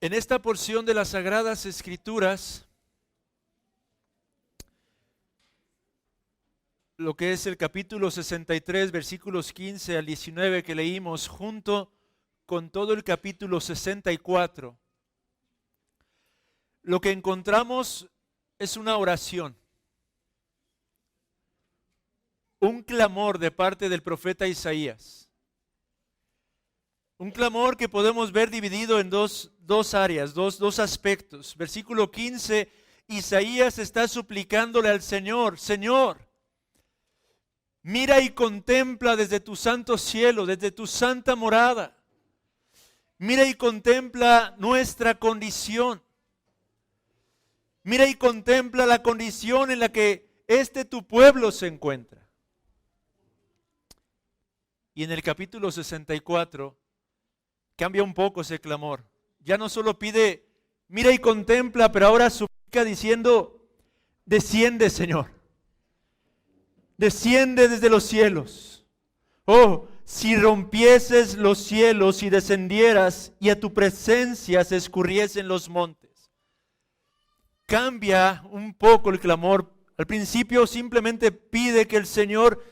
En esta porción de las Sagradas Escrituras, lo que es el capítulo 63, versículos 15 al 19 que leímos, junto con todo el capítulo 64, lo que encontramos es una oración, un clamor de parte del profeta Isaías. Un clamor que podemos ver dividido en dos áreas, dos aspectos. Versículo 15, Isaías está suplicándole al Señor: Señor, mira y contempla desde tu santo cielo, desde tu santa morada. Mira y contempla nuestra condición. Mira y contempla la condición en la que tu pueblo se encuentra. Y en el capítulo 64 cambia un poco ese clamor. Ya no solo pide, mira y contempla, pero ahora suplica diciendo: desciende, Señor. Desciende desde los cielos. Oh, si rompieses los cielos y descendieras, y a tu presencia se escurriesen los montes. Cambia un poco el clamor. Al principio simplemente pide que el Señor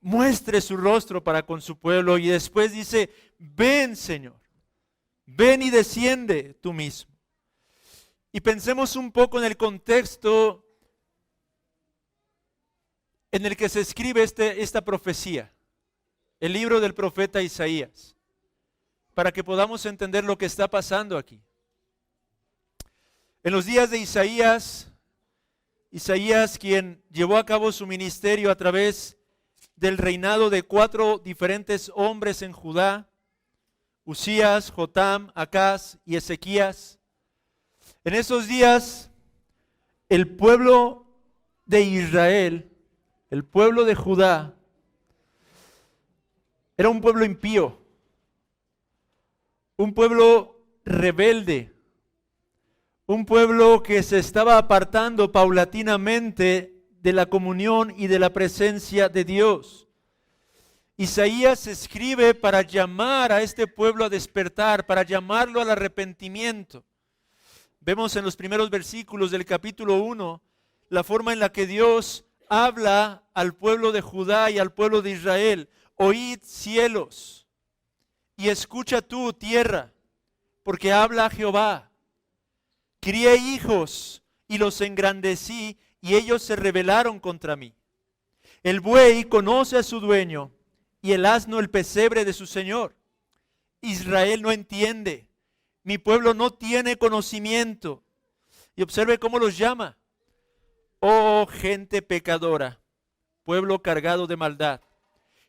muestre su rostro para con su pueblo, y después dice: ven, Señor, ven y desciende tú mismo. Y pensemos un poco en el contexto en el que se escribe esta profecía, el libro del profeta Isaías, para que podamos entender lo que está pasando aquí. En los días de Isaías, quien llevó a cabo su ministerio a través del reinado de 4 diferentes hombres en Judá: Usías, Jotam, Acaz y Ezequías. En esos días, el pueblo de Israel, el pueblo de Judá, era un pueblo impío, un pueblo rebelde, un pueblo que se estaba apartando paulatinamente de la comunión y de la presencia de Dios. Isaías escribe para llamar a este pueblo a despertar, para llamarlo al arrepentimiento. Vemos en los primeros versículos del capítulo 1 la forma en la que Dios habla al pueblo de Judá y al pueblo de Israel. Oíd, cielos, y escucha tú, tierra, porque habla Jehová. Crié hijos y los engrandecí, y ellos se rebelaron contra mí. El buey conoce a su dueño, y el asno el pesebre de su señor. Israel no entiende, mi pueblo no tiene conocimiento. Y observe cómo los llama: oh gente pecadora, pueblo cargado de maldad,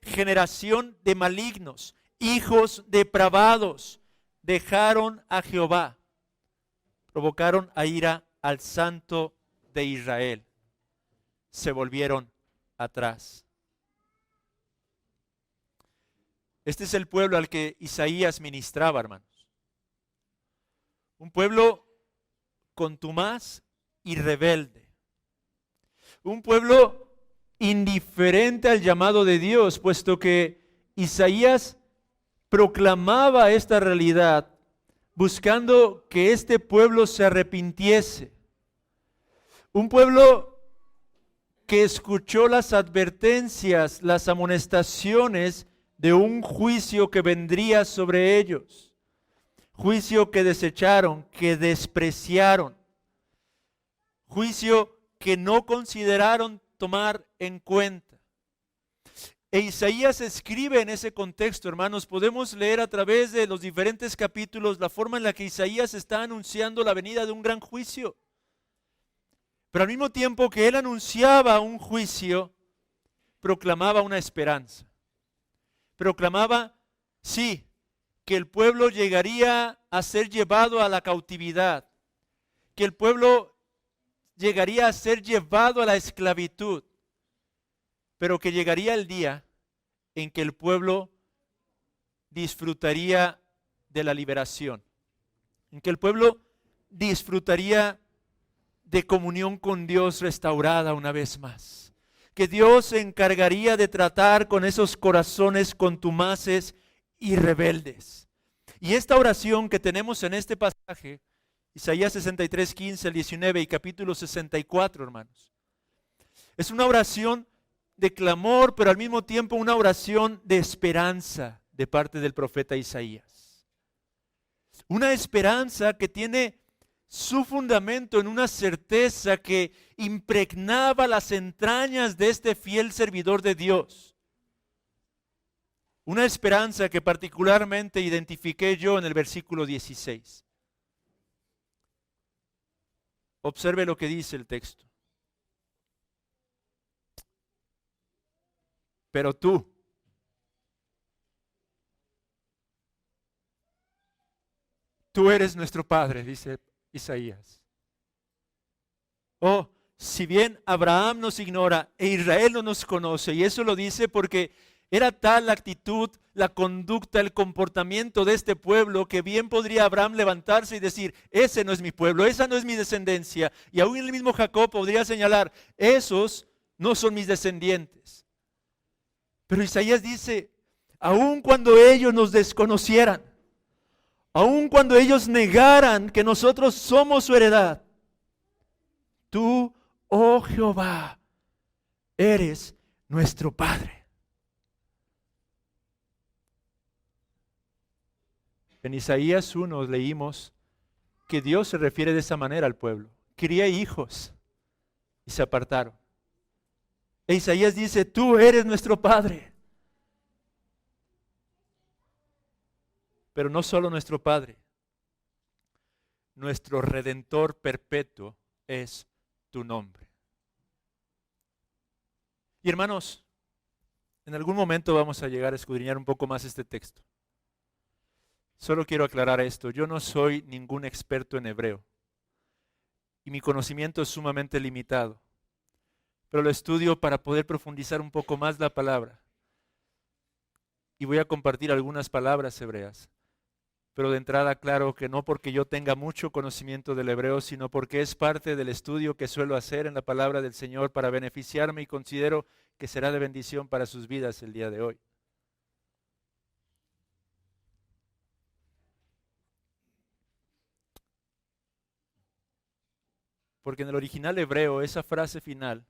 generación de malignos, hijos depravados, dejaron a Jehová, provocaron a ira al Santo de Israel, se volvieron atrás. Este es el pueblo al que Isaías ministraba, hermanos. Un pueblo contumaz y rebelde. Un pueblo indiferente al llamado de Dios, puesto que Isaías proclamaba esta realidad buscando que este pueblo se arrepintiese. Un pueblo que escuchó las advertencias, las amonestaciones de un juicio que vendría sobre ellos. Juicio que desecharon, que despreciaron. Juicio que no consideraron tomar en cuenta. E Isaías escribe en ese contexto, hermanos. Podemos leer a través de los diferentes capítulos la forma en la que Isaías está anunciando la venida de un gran juicio. Pero al mismo tiempo que él anunciaba un juicio, proclamaba una esperanza. Proclamaba, sí, que el pueblo llegaría a ser llevado a la cautividad, que el pueblo llegaría a ser llevado a la esclavitud, pero que llegaría el día en que el pueblo disfrutaría de la liberación, en que el pueblo disfrutaría de comunión con Dios restaurada una vez más, que Dios se encargaría de tratar con esos corazones contumaces y rebeldes, Y esta oración que tenemos en este pasaje, Isaías 63, 15 al 19 y capítulo 64, hermanos, es una oración de clamor, pero al mismo tiempo una oración de esperanza de parte del profeta Isaías. Una esperanza que tiene su fundamento en una certeza que impregnaba las entrañas de este fiel servidor de Dios. Una esperanza que particularmente identifiqué yo en el versículo 16. Observe lo que dice el texto. Pero tú eres nuestro Padre, dice Isaías. Oh, si bien Abraham nos ignora e Israel no nos conoce, y eso lo dice porque era tal la actitud, la conducta, el comportamiento de este pueblo, que bien podría Abraham levantarse y decir, ese no es mi pueblo, esa no es mi descendencia. Y aún el mismo Jacob podría señalar, esos no son mis descendientes. Pero Isaías dice, aun cuando ellos nos desconocieran, aun cuando ellos negaran que nosotros somos su heredad, tú, oh Jehová, eres nuestro Padre. En Isaías 1 leímos que Dios se refiere de esa manera al pueblo. Quería hijos y se apartaron. E Isaías dice, tú eres nuestro Padre. Pero no solo nuestro Padre, nuestro Redentor perpetuo es tu nombre. Y hermanos, en algún momento vamos a llegar a escudriñar un poco más este texto. Solo quiero aclarar esto, yo no soy ningún experto en hebreo y mi conocimiento es sumamente limitado, pero lo estudio para poder profundizar un poco más la palabra. Y voy a compartir algunas palabras hebreas. Pero de entrada, claro que no porque yo tenga mucho conocimiento del hebreo, sino porque es parte del estudio que suelo hacer en la palabra del Señor para beneficiarme y considero que será de bendición para sus vidas el día de hoy. Porque en el original hebreo, esa frase final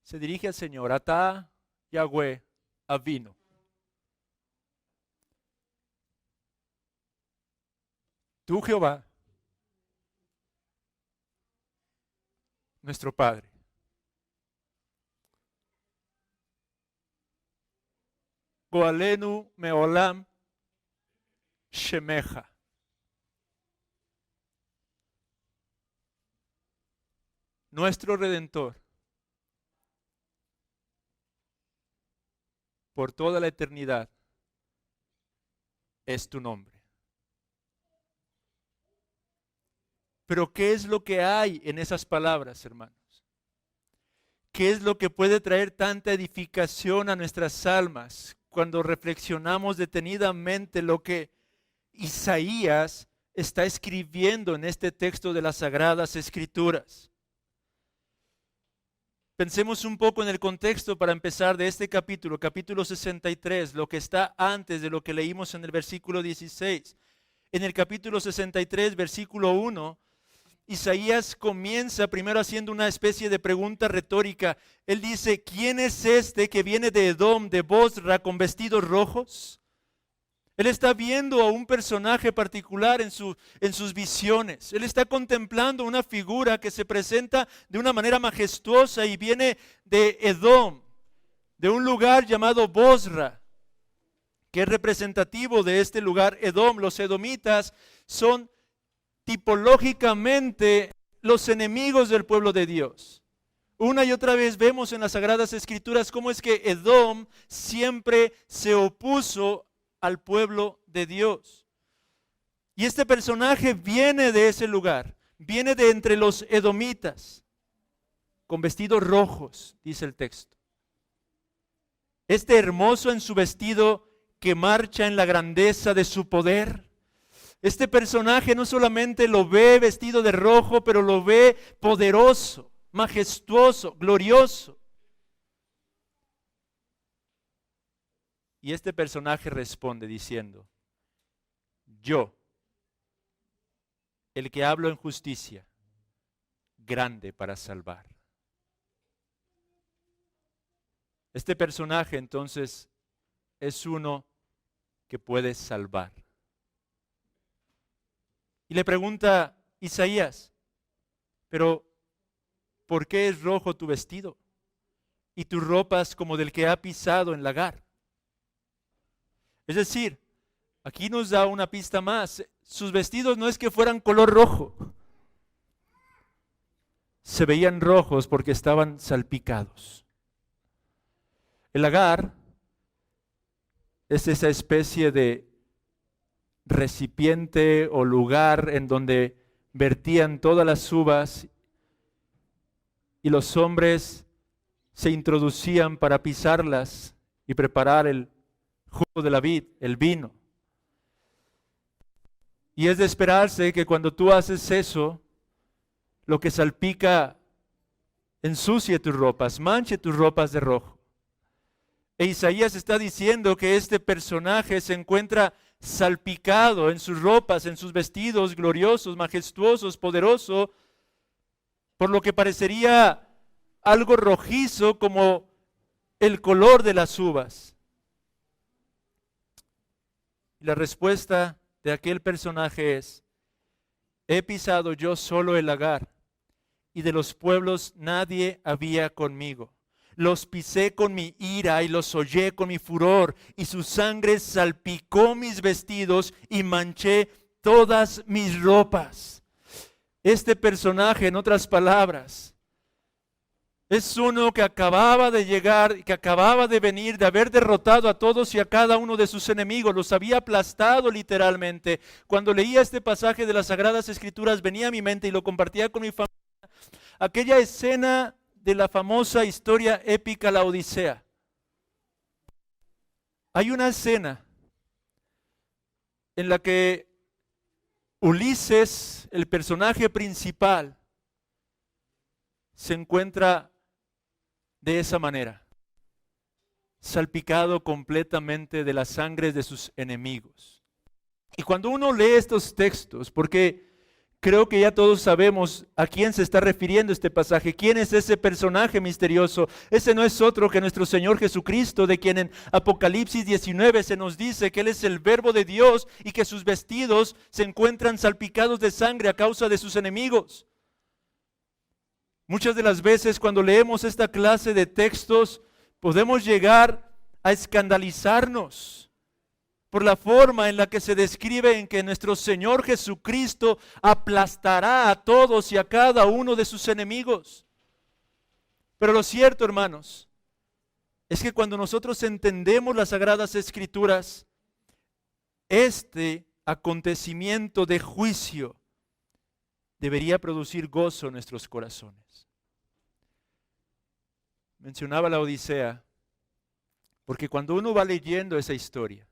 se dirige al Señor, Atá Yahweh Avinu. Tú, Jehová, nuestro Padre. Goalenu meolam shemeja. Nuestro Redentor, por toda la eternidad, es tu nombre. Pero ¿qué es lo que hay en esas palabras, hermanos? ¿Qué es lo que puede traer tanta edificación a nuestras almas cuando reflexionamos detenidamente lo que Isaías está escribiendo en este texto de las Sagradas Escrituras? Pensemos un poco en el contexto para empezar de este capítulo, capítulo 63, lo que está antes de lo que leímos en el versículo 16. En el capítulo 63, versículo 1, Isaías comienza primero haciendo una especie de pregunta retórica. Él dice, ¿quién es este que viene de Edom, de Bosra, con vestidos rojos? Él está viendo a un personaje particular en sus visiones. Él está contemplando una figura que se presenta de una manera majestuosa y viene de Edom, de un lugar llamado Bosra, que es representativo de este lugar Edom. Los edomitas son tipológicamente los enemigos del pueblo de Dios. Una y otra vez vemos en las Sagradas Escrituras cómo es que Edom siempre se opuso al pueblo de Dios. Y este personaje viene de ese lugar, viene de entre los edomitas, con vestidos rojos, dice el texto. Este hermoso en su vestido que marcha en la grandeza de su poder. Este personaje no solamente lo ve vestido de rojo, pero lo ve poderoso, majestuoso, glorioso. Y este personaje responde diciendo, yo, el que hablo en justicia, grande para salvar. Este personaje entonces es uno que puede salvar. Y le pregunta Isaías, pero ¿por qué es rojo tu vestido? Y tus ropas como del que ha pisado en lagar. Es decir, aquí nos da una pista más. Sus vestidos no es que fueran color rojo. Se veían rojos porque estaban salpicados. El lagar es esa especie de recipiente o lugar en donde vertían todas las uvas y los hombres se introducían para pisarlas y preparar el jugo de la vid, el vino. Y es de esperarse que cuando tú haces eso, lo que salpica ensucie tus ropas, manche tus ropas de rojo. E Isaías está diciendo que este personaje se encuentra salpicado en sus ropas, en sus vestidos gloriosos, majestuosos, poderoso, por lo que parecería algo rojizo como el color de las uvas. Y la respuesta de aquel personaje es, he pisado yo solo el lagar, y de los pueblos nadie había conmigo. Los pisé con mi ira y los hollé con mi furor, y su sangre salpicó mis vestidos y manché todas mis ropas. Este personaje, en otras palabras, es uno que acababa de llegar, que acababa de venir, de haber derrotado a todos y a cada uno de sus enemigos, los había aplastado literalmente. Cuando leía este pasaje de las Sagradas Escrituras venía a mi mente y lo compartía con mi familia, aquella escena de la famosa historia épica La Odisea. Hay una escena en la que Ulises, el personaje principal, se encuentra de esa manera, salpicado completamente de la sangre de sus enemigos. Y cuando uno lee estos textos, porque creo que ya todos sabemos a quién se está refiriendo este pasaje, quién es ese personaje misterioso, ese no es otro que nuestro Señor Jesucristo, de quien en Apocalipsis 19 se nos dice que Él es el Verbo de Dios y que sus vestidos se encuentran salpicados de sangre a causa de sus enemigos. Muchas de las veces cuando leemos esta clase de textos podemos llegar a escandalizarnos por la forma en la que se describe en que nuestro Señor Jesucristo aplastará a todos y a cada uno de sus enemigos. Pero lo cierto, hermanos, es que cuando nosotros entendemos las Sagradas Escrituras, este acontecimiento de juicio debería producir gozo en nuestros corazones. Mencionaba la Odisea, porque cuando uno va leyendo esa historia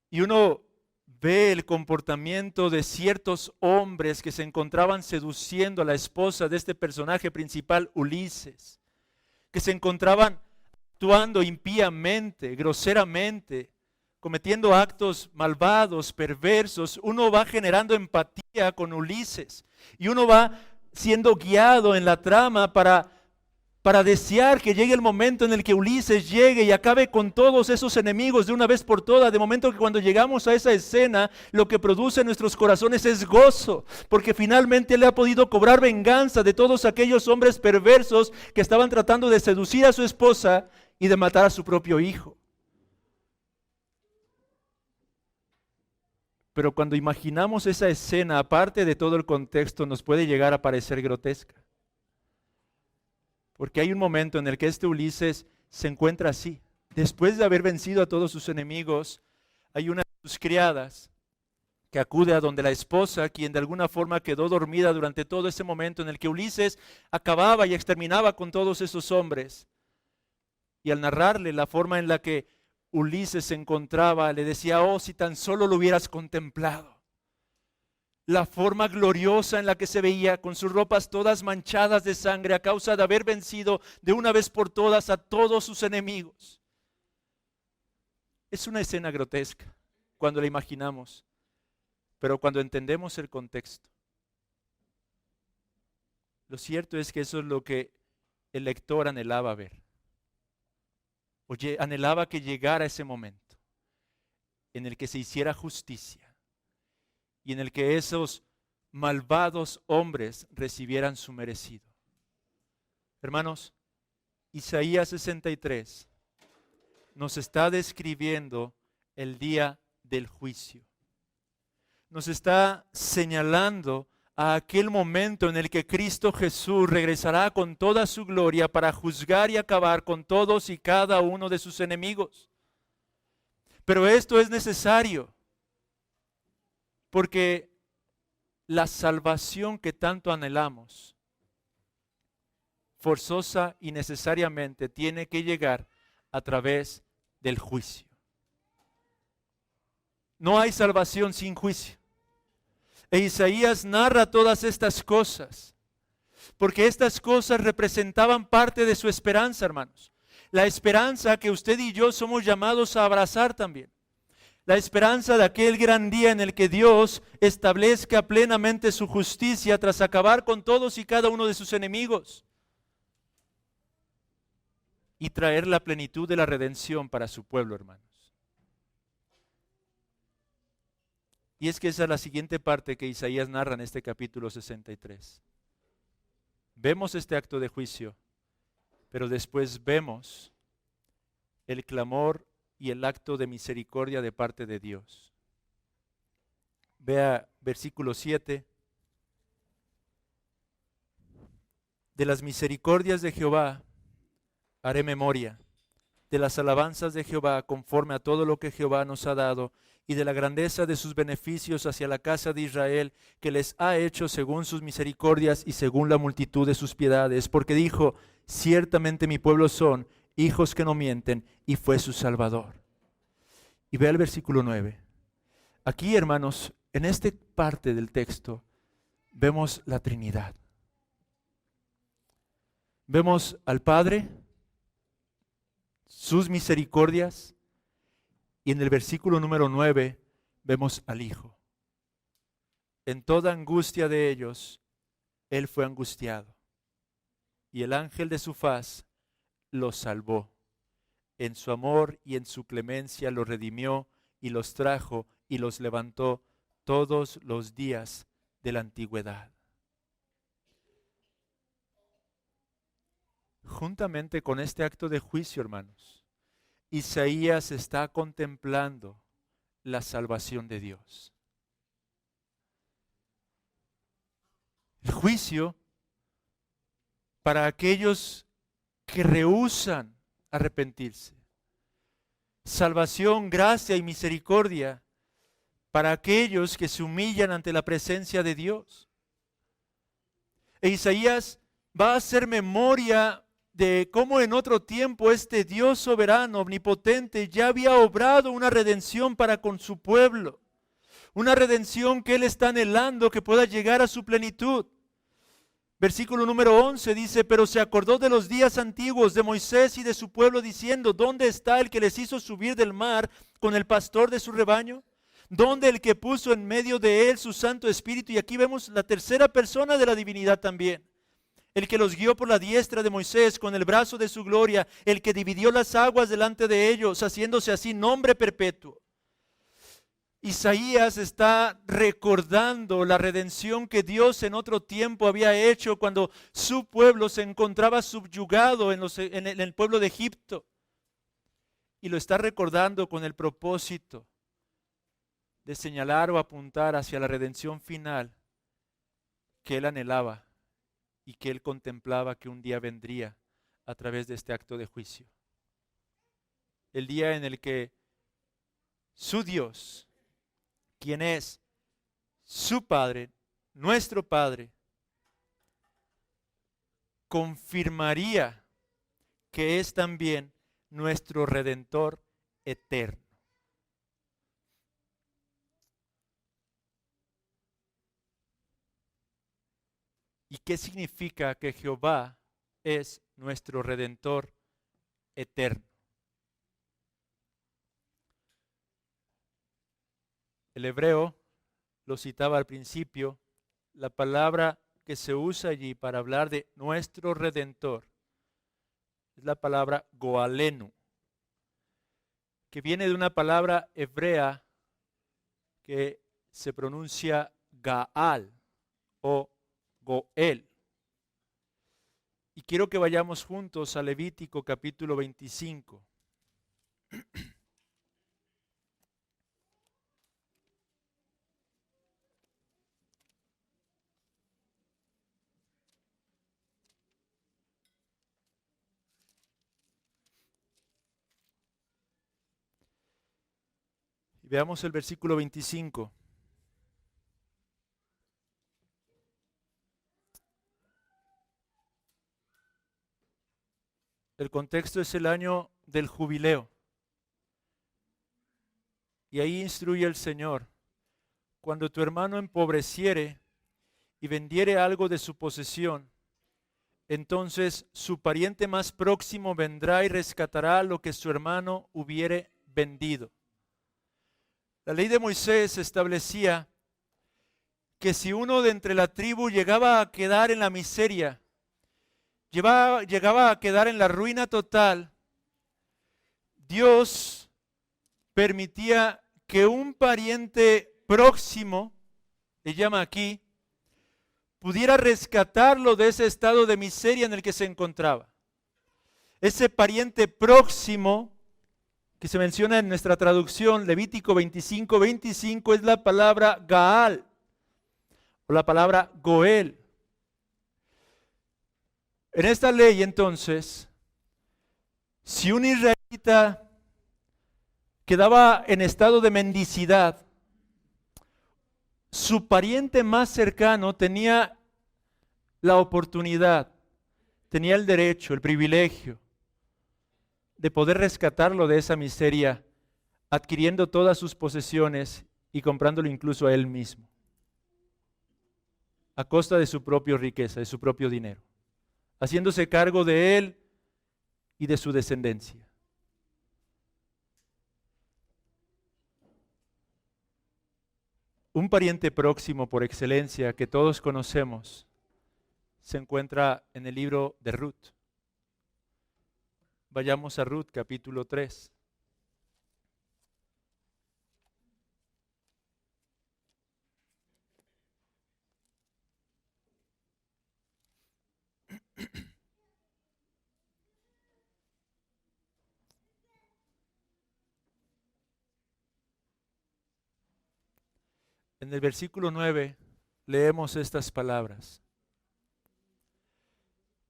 y uno ve el comportamiento de ciertos hombres que se encontraban seduciendo a la esposa de este personaje principal, Ulises, que se encontraban actuando impíamente, groseramente, cometiendo actos malvados, perversos, uno va generando empatía con Ulises y uno va siendo guiado en la trama para desear que llegue el momento en el que Ulises llegue y acabe con todos esos enemigos de una vez por todas. De momento que cuando llegamos a esa escena, lo que produce en nuestros corazones es gozo, porque finalmente él ha podido cobrar venganza de todos aquellos hombres perversos que estaban tratando de seducir a su esposa y de matar a su propio hijo. Pero cuando imaginamos esa escena, aparte de todo el contexto, nos puede llegar a parecer grotesca. Porque hay un momento en el que este Ulises se encuentra así. Después de haber vencido a todos sus enemigos, hay una de sus criadas que acude a donde la esposa, quien de alguna forma quedó dormida durante todo ese momento en el que Ulises acababa y exterminaba con todos esos hombres. Y al narrarle la forma en la que Ulises se encontraba, le decía, oh, si tan solo lo hubieras contemplado. La forma gloriosa en la que se veía, con sus ropas todas manchadas de sangre a causa de haber vencido de una vez por todas a todos sus enemigos. Es una escena grotesca cuando la imaginamos, pero cuando entendemos el contexto, lo cierto es que eso es lo que el lector anhelaba ver. Oye, anhelaba que llegara ese momento en el que se hiciera justicia y en el que esos malvados hombres recibieran su merecido. Hermanos, Isaías 63 nos está describiendo el día del juicio. Nos está señalando a aquel momento en el que Cristo Jesús regresará con toda su gloria para juzgar y acabar con todos y cada uno de sus enemigos. Pero esto es necesario porque la salvación que tanto anhelamos, forzosa y necesariamente tiene que llegar a través del juicio. No hay salvación sin juicio. E Isaías narra todas estas cosas, porque estas cosas representaban parte de su esperanza, hermanos. La esperanza que usted y yo somos llamados a abrazar también. La esperanza de aquel gran día en el que Dios establezca plenamente su justicia tras acabar con todos y cada uno de sus enemigos y traer la plenitud de la redención para su pueblo, hermanos. Y es que esa es la siguiente parte que Isaías narra en este capítulo 63. Vemos este acto de juicio, pero después vemos el clamor y el acto de misericordia de parte de Dios. Vea versículo 7. De las misericordias de Jehová haré memoria, de las alabanzas de Jehová conforme a todo lo que Jehová nos ha dado, y de la grandeza de sus beneficios hacia la casa de Israel, que les ha hecho según sus misericordias y según la multitud de sus piedades. Porque dijo, ciertamente mi pueblo son hijos que no mienten, y fue su Salvador. Y vea el versículo 9. Aquí, hermanos, en esta parte del texto, vemos la Trinidad. Vemos al Padre, sus misericordias, y en el versículo número 9 vemos al Hijo. En toda angustia de ellos, Él fue angustiado, y el ángel de su faz los salvó. En su amor y en su clemencia los redimió y los trajo y los levantó todos los días de la antigüedad. Juntamente con este acto de juicio, hermanos, Isaías está contemplando la salvación de Dios. El juicio para aquellos que rehúsan arrepentirse. Salvación, gracia y misericordia para aquellos que se humillan ante la presencia de Dios. E Isaías va a hacer memoria de cómo en otro tiempo este Dios soberano, omnipotente, ya había obrado una redención para con su pueblo. Una redención que Él está anhelando que pueda llegar a su plenitud. Versículo número 11 dice, pero se acordó de los días antiguos de Moisés y de su pueblo diciendo, ¿dónde está el que les hizo subir del mar con el pastor de su rebaño? ¿Dónde el que puso en medio de él su Santo Espíritu? Y aquí vemos la tercera persona de la divinidad también. El que los guió por la diestra de Moisés con el brazo de su gloria, el que dividió las aguas delante de ellos, haciéndose así nombre perpetuo. Isaías está recordando la redención que Dios en otro tiempo había hecho cuando su pueblo se encontraba subyugado en el pueblo de Egipto. Y lo está recordando con el propósito de señalar o apuntar hacia la redención final que él anhelaba y que él contemplaba que un día vendría a través de este acto de juicio. El día en el que su Dios, quien es su Padre, nuestro Padre, confirmaría que es también nuestro Redentor eterno. ¿Y qué significa que Jehová es nuestro Redentor eterno? El hebreo, lo citaba al principio, la palabra que se usa allí para hablar de nuestro Redentor es la palabra goalenu, que viene de una palabra hebrea que se pronuncia Gaal o Goel. Y quiero que vayamos juntos a Levítico capítulo 25. Y veamos el versículo 25. El contexto es el año del jubileo. Y ahí instruye el Señor: cuando tu hermano empobreciere y vendiere algo de su posesión, entonces su pariente más próximo vendrá y rescatará lo que su hermano hubiere vendido. La ley de Moisés establecía que si uno de entre la tribu llegaba a quedar en la miseria, llegaba a quedar en la ruina total, Dios permitía que un pariente próximo, le llama aquí, pudiera rescatarlo de ese estado de miseria en el que se encontraba. Ese pariente próximo que se menciona en nuestra traducción, Levítico 25:25, es la palabra Gaal o la palabra Goel. En esta ley, entonces, si un israelita quedaba en estado de mendicidad, su pariente más cercano tenía la oportunidad, tenía el derecho, el privilegio de poder rescatarlo de esa miseria, adquiriendo todas sus posesiones y comprándolo incluso a él mismo, a costa de su propia riqueza, de su propio dinero, haciéndose cargo de él y de su descendencia. Un pariente próximo por excelencia que todos conocemos se encuentra en el libro de Ruth. Vayamos a Ruth capítulo 3. En el versículo 9 leemos estas palabras.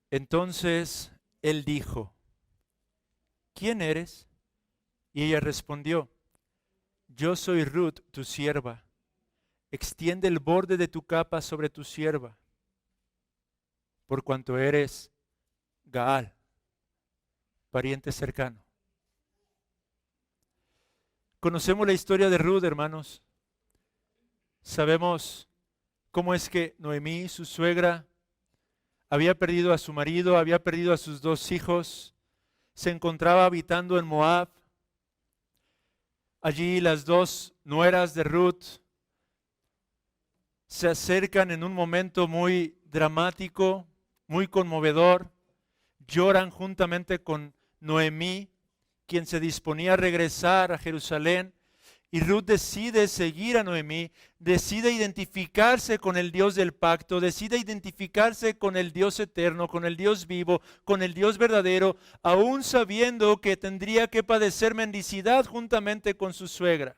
Entonces él dijo: ¿quién eres? Y ella respondió: yo soy Ruth, tu sierva. Extiende el borde de tu capa sobre tu sierva, por cuanto eres Gaal, pariente cercano. Conocemos la historia de Ruth, hermanos. Sabemos cómo es que Noemí, su suegra, había perdido a su marido, había perdido a sus 2 hijos, se encontraba habitando en Moab. Allí las 2 nueras de Ruth se acercan en un momento muy dramático, muy conmovedor. Lloran juntamente con Noemí, quien se disponía a regresar a Jerusalén. Y Ruth decide seguir a Noemí, decide identificarse con el Dios del pacto, decide identificarse con el Dios eterno, con el Dios vivo, con el Dios verdadero, aún sabiendo que tendría que padecer mendicidad juntamente con su suegra.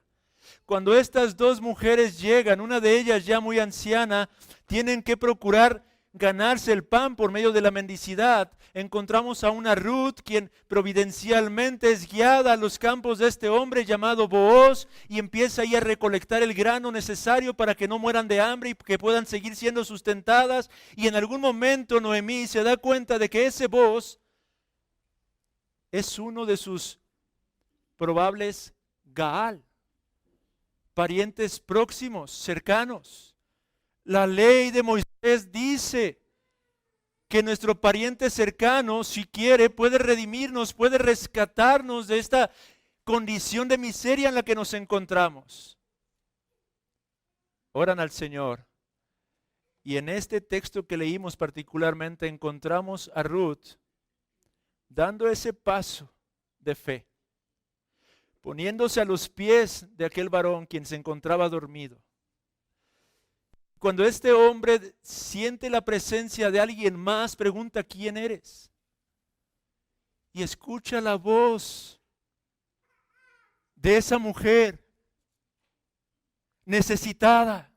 Cuando estas 2 mujeres llegan, una de ellas ya muy anciana, tienen que procurar ganarse el pan por medio de la mendicidad. Encontramos a una Ruth quien providencialmente es guiada a los campos de este hombre llamado Booz y empieza ahí a recolectar el grano necesario para que no mueran de hambre y que puedan seguir siendo sustentadas. Y en algún momento Noemí se da cuenta de que ese Booz es uno de sus probables Gaal, parientes próximos, cercanos. La ley de Moisés dice que nuestro pariente cercano, si quiere, puede redimirnos, puede rescatarnos de esta condición de miseria en la que nos encontramos. oran al Señor. Y en este texto que leímos particularmente encontramos a Ruth dando ese paso de fe, poniéndose a los pies de aquel varón quien se encontraba dormido. Cuando este hombre siente la presencia de alguien más, pregunta: ¿quién eres? Y escucha la voz de esa mujer necesitada,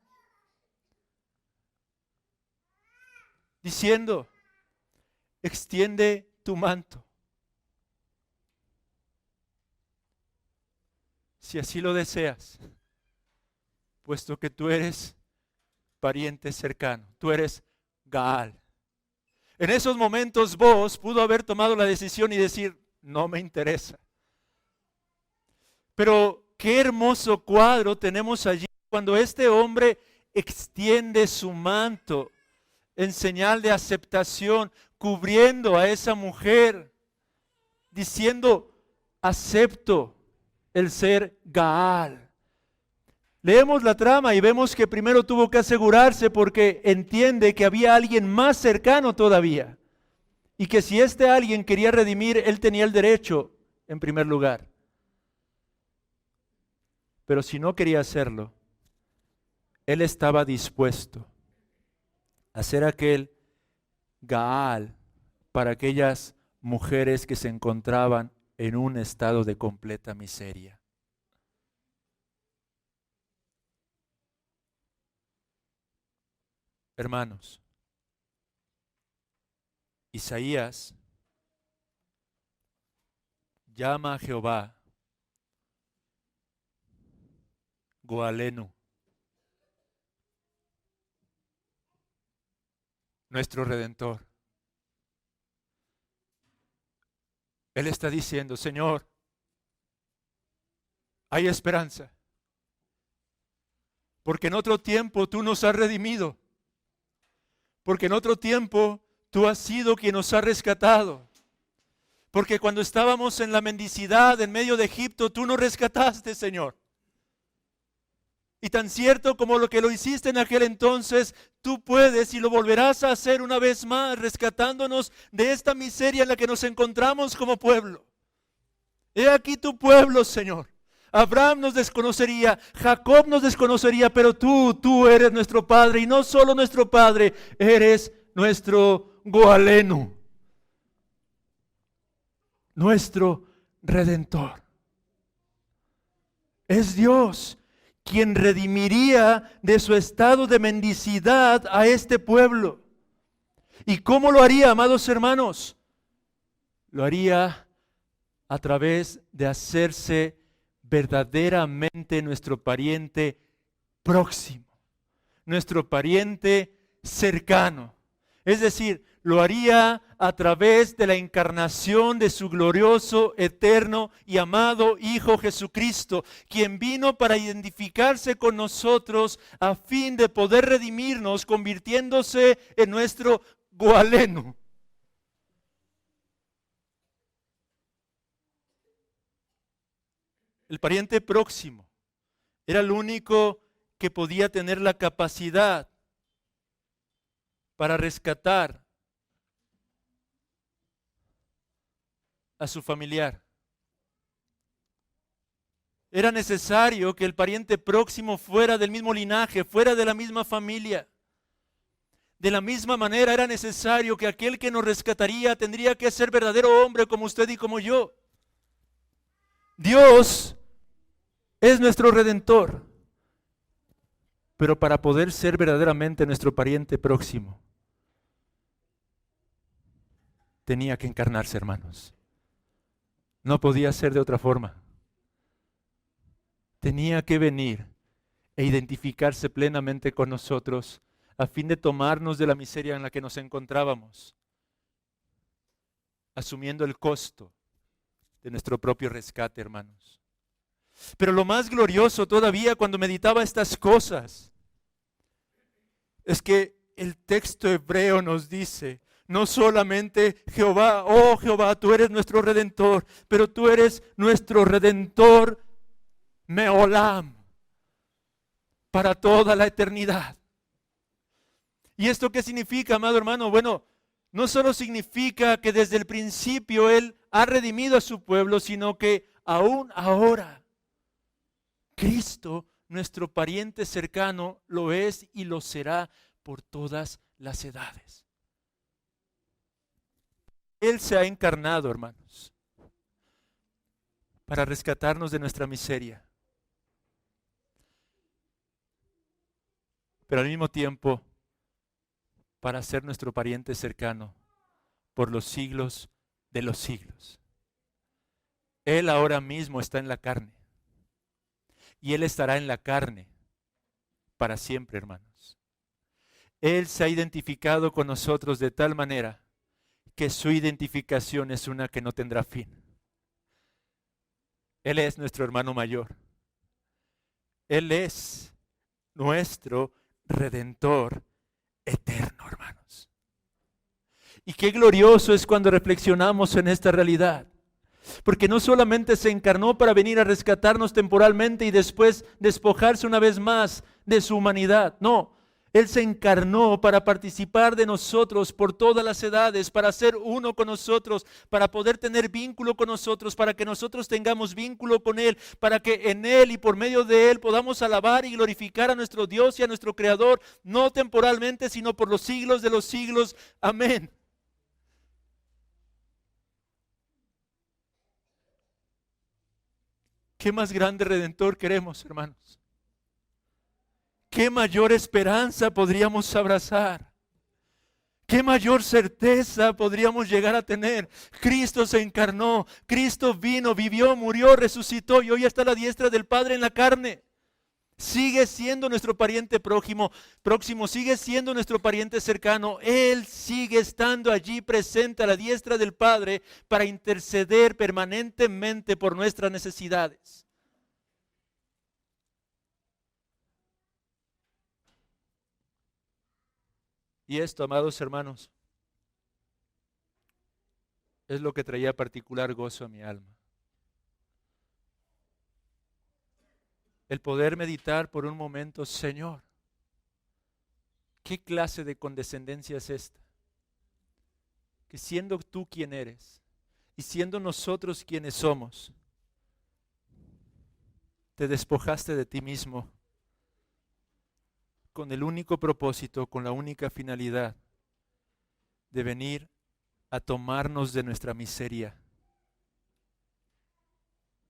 diciendo: extiende tu manto, si así lo deseas, puesto que tú eres pariente cercano, tú eres Gaal. En esos momentos vos pudo haber tomado la decisión y decir: no me interesa. Pero qué hermoso cuadro tenemos allí cuando este hombre extiende su manto en señal de aceptación, cubriendo a esa mujer, diciendo: acepto el ser Gaal. Leemos la trama y vemos que primero tuvo que asegurarse porque entiende que había alguien más cercano todavía y que si este alguien quería redimir, él tenía el derecho en primer lugar. Pero si no quería hacerlo, él estaba dispuesto a ser aquel Gaal para aquellas mujeres que se encontraban en un estado de completa miseria. Hermanos, Isaías llama a Jehová Goalenu, nuestro Redentor. Él está diciendo: Señor, hay esperanza, porque en otro tiempo tú nos has redimido, porque en otro tiempo tú has sido quien nos ha rescatado, porque cuando estábamos en la mendicidad en medio de Egipto, tú nos rescataste, Señor. Y tan cierto como lo que lo hiciste en aquel entonces, tú puedes y lo volverás a hacer una vez más, rescatándonos de esta miseria en la que nos encontramos como pueblo. He aquí tu pueblo, Señor. Abraham nos desconocería, Jacob nos desconocería, pero tú eres nuestro Padre, y no solo nuestro Padre, eres nuestro Goalenu, nuestro Redentor. Es Dios quien redimiría de su estado de mendicidad a este pueblo. ¿Y cómo lo haría, amados hermanos? Lo haría a través de hacerse verdaderamente nuestro pariente próximo, nuestro pariente cercano. Es decir, lo haría a través de la encarnación de su glorioso, eterno y amado Hijo Jesucristo, quien vino para identificarse con nosotros a fin de poder redimirnos, convirtiéndose en nuestro Goalenu. El pariente próximo era el único que podía tener la capacidad para rescatar a su familiar. Era necesario que el pariente próximo fuera del mismo linaje, fuera de la misma familia. De la misma manera era necesario que aquel que nos rescataría tendría que ser verdadero hombre como usted y como yo. Dios es nuestro Redentor, pero para poder ser verdaderamente nuestro pariente próximo, tenía que encarnarse, hermanos. No podía ser de otra forma. Tenía que venir e identificarse plenamente con nosotros a fin de tomarnos de la miseria en la que nos encontrábamos, asumiendo el costo de nuestro propio rescate, hermanos. Pero lo más glorioso todavía cuando meditaba estas cosas es que el texto hebreo nos dice: no solamente Jehová, oh Jehová, tú eres nuestro Redentor, pero tú eres nuestro Redentor Meolam. para toda la eternidad. ¿Y esto qué significa, amado hermano? Bueno, no solo significa que desde el principio Él ha redimido a su pueblo, sino que aún ahora Cristo, nuestro pariente cercano, lo es y lo será por todas las edades. Él se ha encarnado, hermanos, para rescatarnos de nuestra miseria. Pero al mismo tiempo, para ser nuestro pariente cercano por los siglos de los siglos. Él ahora mismo está en la carne. Y Él estará en la carne para siempre, hermanos. Él se ha identificado con nosotros de tal manera que su identificación es una que no tendrá fin. Él es nuestro hermano mayor. Él es nuestro Redentor eterno, hermanos. Y qué glorioso es cuando reflexionamos en esta realidad. Porque no solamente se encarnó para venir a rescatarnos temporalmente y después despojarse una vez más de su humanidad. No, Él se encarnó para participar de nosotros por todas las edades, para ser uno con nosotros, para poder tener vínculo con nosotros, para que nosotros tengamos vínculo con Él, para que en Él y por medio de Él podamos alabar y glorificar a nuestro Dios y a nuestro Creador, no temporalmente, sino por los siglos de los siglos. Amén. ¿Qué más grande Redentor queremos, hermanos? ¿Qué mayor esperanza podríamos abrazar? ¿Qué mayor certeza podríamos llegar a tener? Cristo se encarnó, Cristo vino, vivió, murió, resucitó y hoy está a la diestra del Padre en la carne. Sigue siendo nuestro pariente próximo, sigue siendo nuestro pariente cercano. Él sigue estando allí presente a la diestra del Padre para interceder permanentemente por nuestras necesidades. Y esto, amados hermanos, es lo que traía particular gozo a mi alma. El poder meditar por un momento, Señor, ¿qué clase de condescendencia es esta? Que siendo tú quien eres y siendo nosotros quienes somos, te despojaste de ti mismo con el único propósito, con la única finalidad de venir a tomarnos de nuestra miseria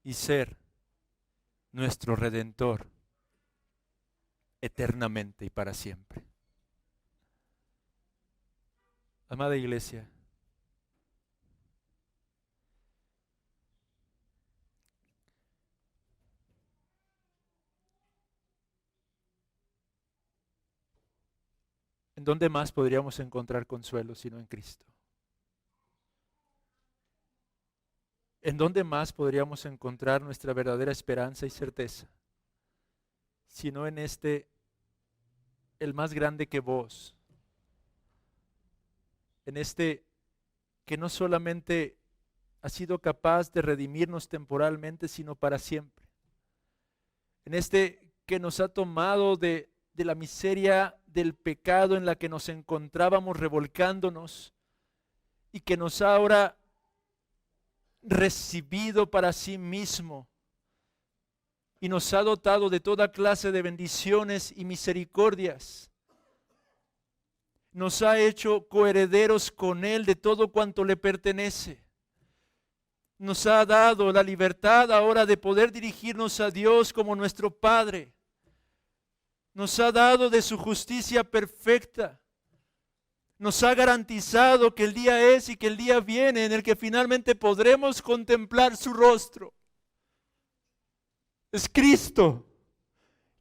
y ser nuestro Redentor eternamente y para siempre. Amada iglesia, ¿en dónde más podríamos encontrar consuelo sino en Cristo? ¿En dónde más podríamos encontrar nuestra verdadera esperanza y certeza? Sino en este, el más grande que vos. En este que no solamente ha sido capaz de redimirnos temporalmente, sino para siempre. En este que nos ha tomado de la miseria del pecado en la que nos encontrábamos revolcándonos y que nos ha ahora recibido para sí mismo y nos ha dotado de toda clase de bendiciones y misericordias. Nos ha hecho coherederos con Él de todo cuanto le pertenece. Nos ha dado la libertad ahora de poder dirigirnos a Dios como nuestro Padre. Nos ha dado de su justicia perfecta. Nos ha garantizado que el día es y que el día viene en el que finalmente podremos contemplar su rostro. Es Cristo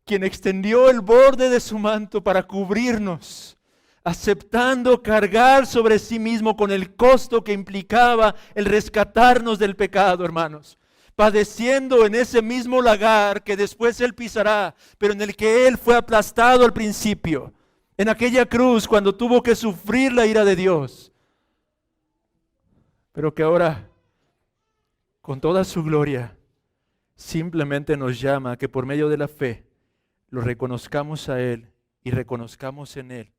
quien extendió el borde de su manto para cubrirnos, aceptando cargar sobre sí mismo con el costo que implicaba el rescatarnos del pecado, hermanos. Padeciendo en ese mismo lagar que después Él pisará, pero en el que Él fue aplastado al principio. En aquella cruz cuando tuvo que sufrir la ira de Dios, pero que ahora con toda su gloria simplemente nos llama a que por medio de la fe lo reconozcamos a Él y reconozcamos en Él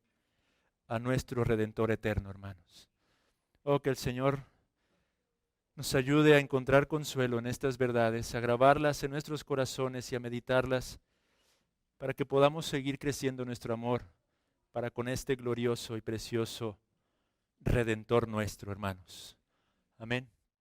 a nuestro Redentor eterno, hermanos. Oh, que el Señor nos ayude a encontrar consuelo en estas verdades, a grabarlas en nuestros corazones y a meditarlas para que podamos seguir creciendo nuestro amor para con este glorioso y precioso Redentor nuestro, hermanos. Amén.